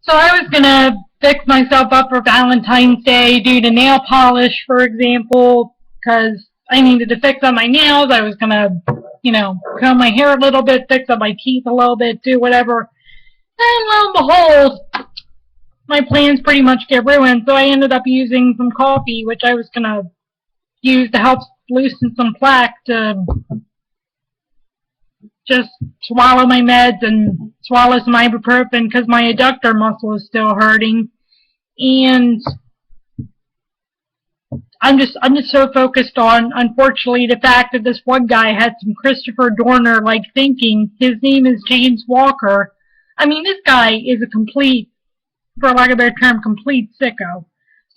So I was going to fix myself up for Valentine's Day, do the nail polish, for example, because I needed to fix up my nails. I was going to, comb my hair a little bit, fix up my teeth a little bit, do whatever. And lo and behold, my plans pretty much get ruined. So I ended up using some coffee, which I was going to use to help loosen some plaque, to just swallow my meds and swallow some ibuprofen because my adductor muscle is still hurting. And I'm just so focused on, unfortunately, the fact that this one guy had some Christopher Dorner-like thinking. His name is James Walker. I mean, this guy is a complete, for lack of a better term, complete sicko.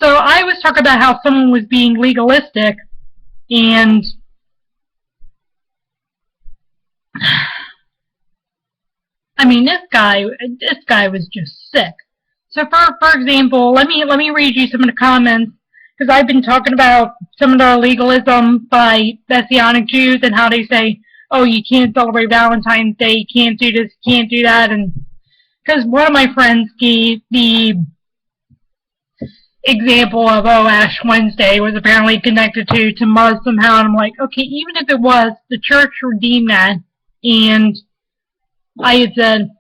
So I was talking about how someone was being legalistic, and I mean, this guy was just sick. So for example, let me read you some of the comments, because I've been talking about some of the legalism by Messianic Jews and how they say, oh, you can't celebrate Valentine's Day, you can't do this, you can't do that, and because one of my friends gave the example of, oh, Ash Wednesday was apparently connected to Muz somehow, and I'm like, okay, even if it was, the church redeemed that, and I had said,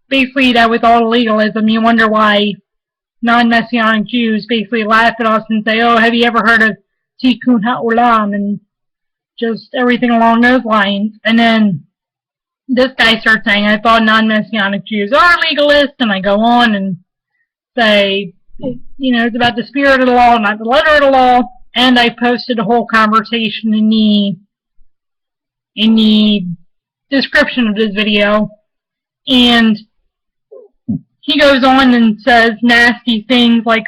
basically, that with all legalism, you wonder why non-Messianic Jews basically laugh at us and say, oh, have you ever heard of Tikkun HaOlam, and just everything along those lines. And then this guy starts saying, I thought non-Messianic Jews are legalist, and I go on and say, it's about the spirit of the law, not the letter of the law, and I posted a whole conversation in the description of this video, and he goes on and says nasty things like,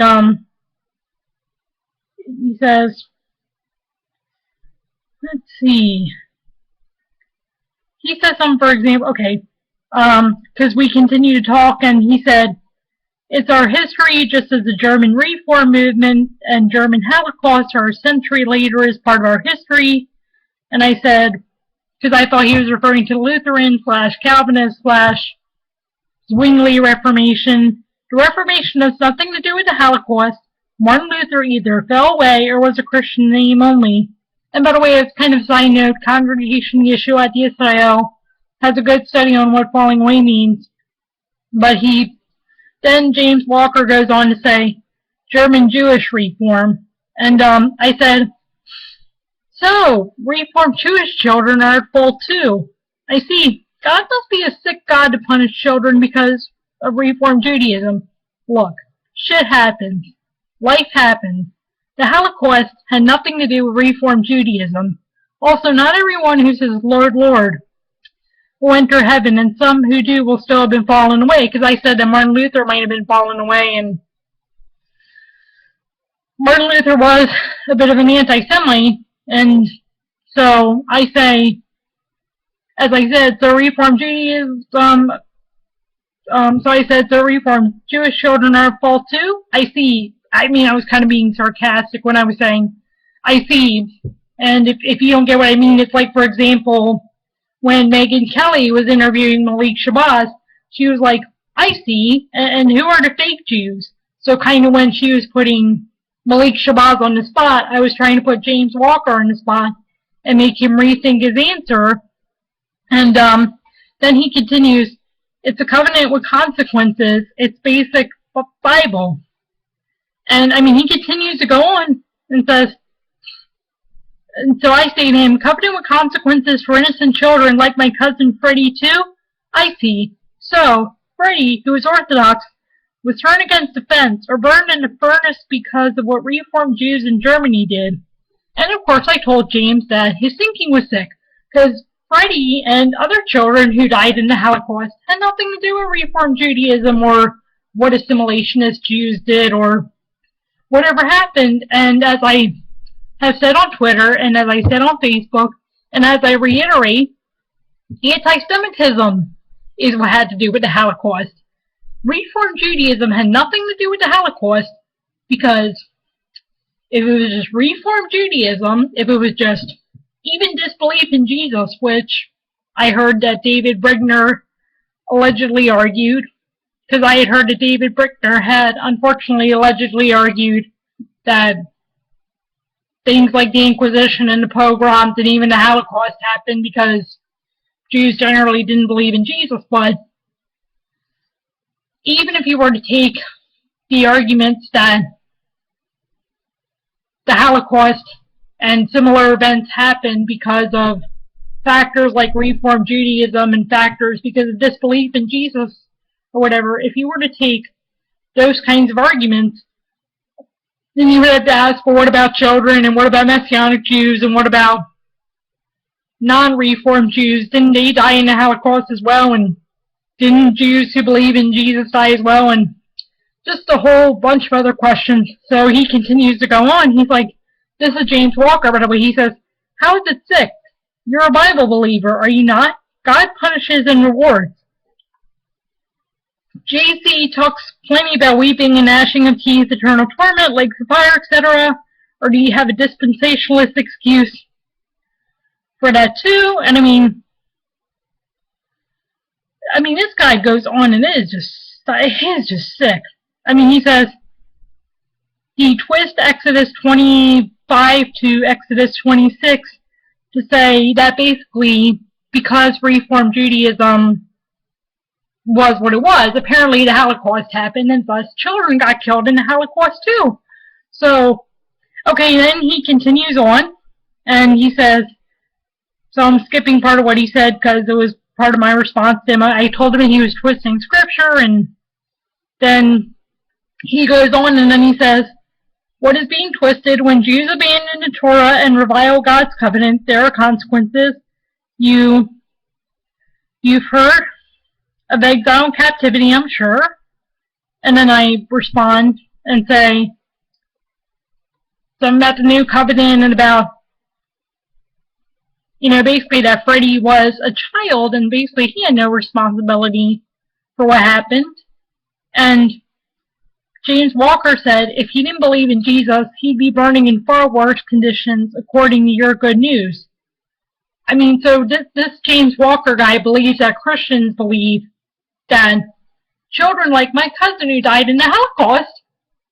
he says, let's see, he says something, for example, okay, because we continue to talk, and he said, it's our history, just as the German Reform movement and German Holocaust are a century later as part of our history. And I said, because I thought he was referring to Lutheran / Calvinist / Zwingli Reformation. The Reformation has nothing to do with the Holocaust. Martin Luther either fell away or was a Christian name only. And by the way, as kind of a side note, Congregation Yeshua Yisrael has a good study on what falling away means. But then James Walker goes on to say, German Jewish Reform. And I said, so, Reformed Jewish children are at fault too. I see, God must be a sick God to punish children because of Reformed Judaism. Look, shit happens. Life happens. The Holocaust had nothing to do with Reformed Judaism. Also, not everyone who says, Lord, Lord, will enter heaven, and some who do will still have been fallen away, because I said that Martin Luther might have been fallen away, and Martin Luther was a bit of an anti-Semite, and so I say, as I said, so Reformed Judaism, so Reformed Jewish children are at fault too? I see. I mean, I was kind of being sarcastic when I was saying, I see, and if you don't get what I mean, it's like, for example, when Megyn Kelly was interviewing Malik Shabazz, she was like, I see, and who are the fake Jews? So kind of when she was putting Malik Shabazz on the spot, I was trying to put James Walker on the spot and make him rethink his answer. And then he continues, it's a covenant with consequences. It's basic Bible. And, I mean, he continues to go on and says, and so I say to him, covenant with consequences for innocent children like my cousin Freddie too? I see. So, Freddie, who is Orthodox, was thrown against the fence or burned in the furnace because of what Reformed Jews in Germany did. And of course I told James that his thinking was sick, because Freddie and other children who died in the Holocaust had nothing to do with Reformed Judaism or what assimilationist Jews did or whatever happened. And as I have said on Twitter, and as I said on Facebook, and as I reiterate, anti-Semitism is what had to do with the Holocaust. Reformed Judaism had nothing to do with the Holocaust, because if it was just Reformed Judaism, if it was just even disbelief in Jesus, which I heard that David Brigner allegedly argued, because I had heard that David Brickner had unfortunately allegedly argued that things like the Inquisition and the pogroms and even the Holocaust happened because Jews generally didn't believe in Jesus. But even if you were to take the arguments that the Holocaust and similar events happened because of factors like Reform Judaism and factors because of disbelief in Jesus or whatever, if you were to take those kinds of arguments, then you would have to ask, well, what about children, and what about Messianic Jews, and what about non-Reformed Jews? Didn't they die in the Holocaust as well? And didn't Jews who believe in Jesus die as well? And just a whole bunch of other questions. So he continues to go on. He's like, this is James Walker, by the way. He says, how is it sick? You're a Bible believer, are you not? God punishes and rewards. JC talks plenty about weeping and gnashing of teeth, eternal torment, lakes of fire, etc. Or do you have a dispensationalist excuse for that too? And I mean, this guy goes on, and it is just sick. I mean, he says he twists Exodus 25 to Exodus 26 to say that basically because Reform Judaism was what it was, apparently the Holocaust happened, and thus children got killed in the Holocaust too. So, okay, then he continues on, and he says, so I'm skipping part of what he said because it was part of my response to him. I told him he was twisting scripture, and then he goes on, and then he says, what is being twisted? When Jews abandon the Torah and revile God's covenant, there are consequences. You've heard of exile and captivity, I'm sure. And then I respond and say something about the new covenant and about, basically that Freddie was a child and basically he had no responsibility for what happened. And James Walker said if he didn't believe in Jesus, he'd be burning in far worse conditions according to your good news. I mean, so this James Walker guy believes that Christians believe that children like my cousin who died in the Holocaust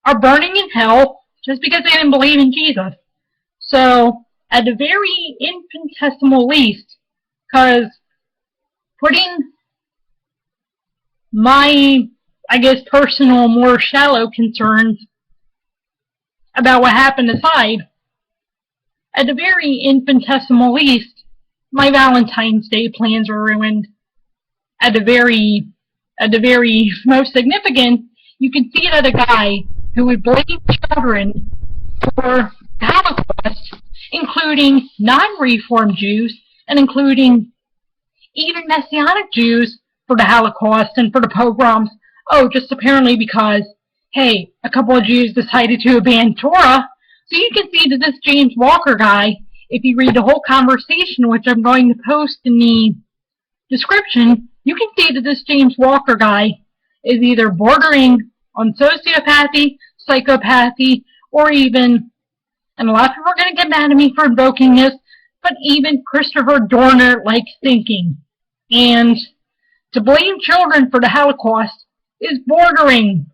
are burning in hell just because they didn't believe in Jesus. So, at the very infinitesimal least, because putting my, personal, more shallow concerns about what happened aside, at the very infinitesimal least, my Valentine's Day plans were ruined. At the very most significant, you can see that a guy who would blame children for the Holocaust, including non-Reformed Jews, and including even Messianic Jews for the Holocaust and for the pogroms, just apparently because, hey, a couple of Jews decided to abandon Torah. So you can see that this James Walker guy, if you read the whole conversation, which I'm going to post in the description, you can see that this James Walker guy is either bordering on sociopathy, psychopathy, or even, and a lot of people are going to get mad at me for invoking this, but even Christopher Dorner-like thinking. And to blame children for the Holocaust is bordering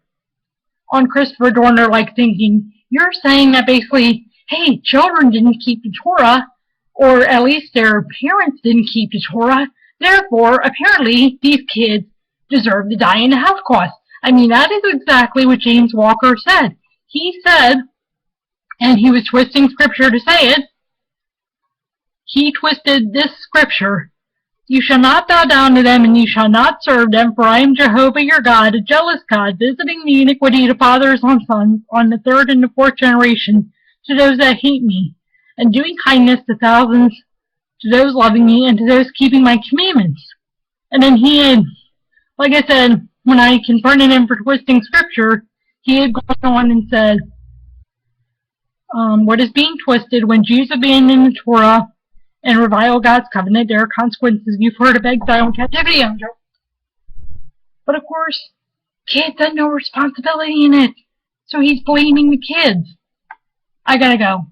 on Christopher Dorner-like thinking. You're saying that basically, hey, children didn't keep the Torah, or at least their parents didn't keep the Torah, therefore, apparently, these kids deserve to die in the Holocaust. I mean, that is exactly what James Walker said. He said, and he was twisting scripture to say it, he twisted this scripture, you shall not bow down to them, and you shall not serve them, for I am Jehovah your God, a jealous God, visiting the iniquity of the fathers on sons, on the third and the fourth generation, to those that hate me, and doing kindness to thousands, to those loving me, and to those keeping my commandments. And then he had, like I said, when I confronted him for twisting scripture, he had gone on and said, what is being twisted when Jews abandon the Torah and revile God's covenant, there are consequences. You've heard of exile and captivity, Andrew. But of course, kids had no responsibility in it. So he's blaming the kids. I gotta go.